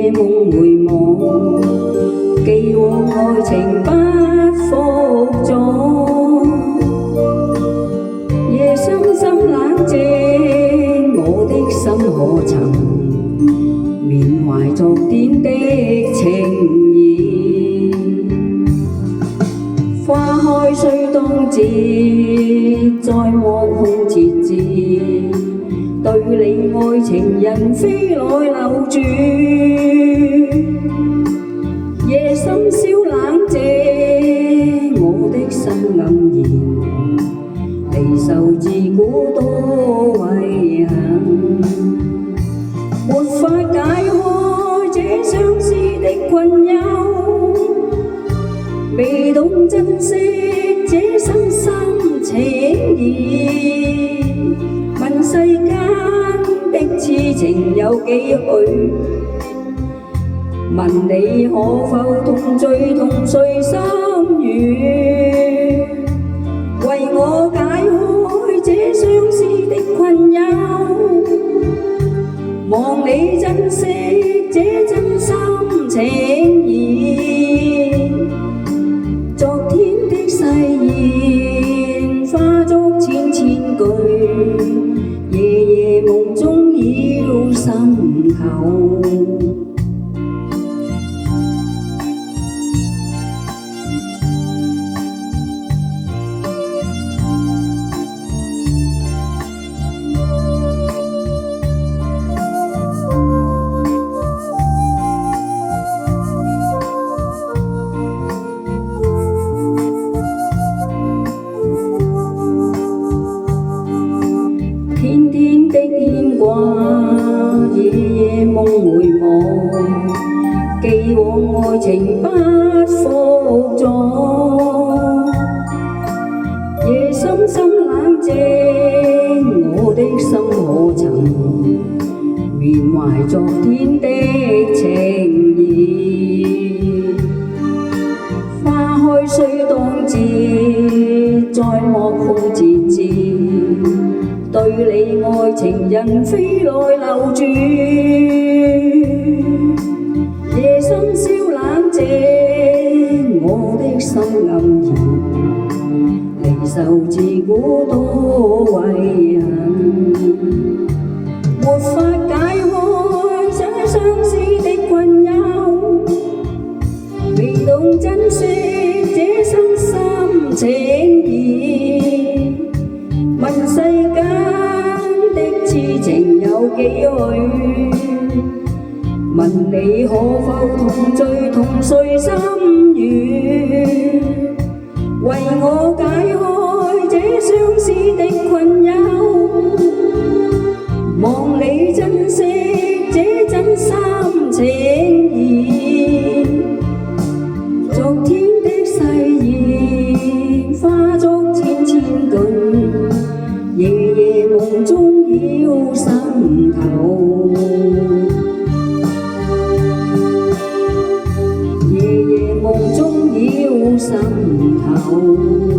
夜夢回望，既往愛情不復壯。夜深深冷靜，我的心可曾緬懷昨天的情意？花開雖當節，再莫空折枝。對你愛情人飛來留住，夜深宵冷靜，我的心黯然，離愁自古多遺憾，沒法解開這相思的困擾，未懂珍惜這生心情誼。問世間的痴情有幾許？問你可否同醉同睡心語？為我解開這相思的困擾，望你珍惜這真心情誼。昨天的誓言化作千千句，夜夜夢中繞心頭。天天的牽掛，夜夜夢回望，既往愛情不復壯。夜深深冷靜，我的心可曾緬懷昨天的情誼？花開雖當節，再莫空折枝。對你愛情人飛來留住，夜深宵冷靜，我的心黯然，離愁自古多遺憾，沒法解開這相思的困擾，未懂珍惜這生心情誼。問世間的痴情有幾許？問你可否同醉同睡心語？為我解開這相思的困擾，望你珍惜這真心情誼。昨天的誓言化作千千句，夜夜夢中繞心頭，夜夜夢中繞心頭。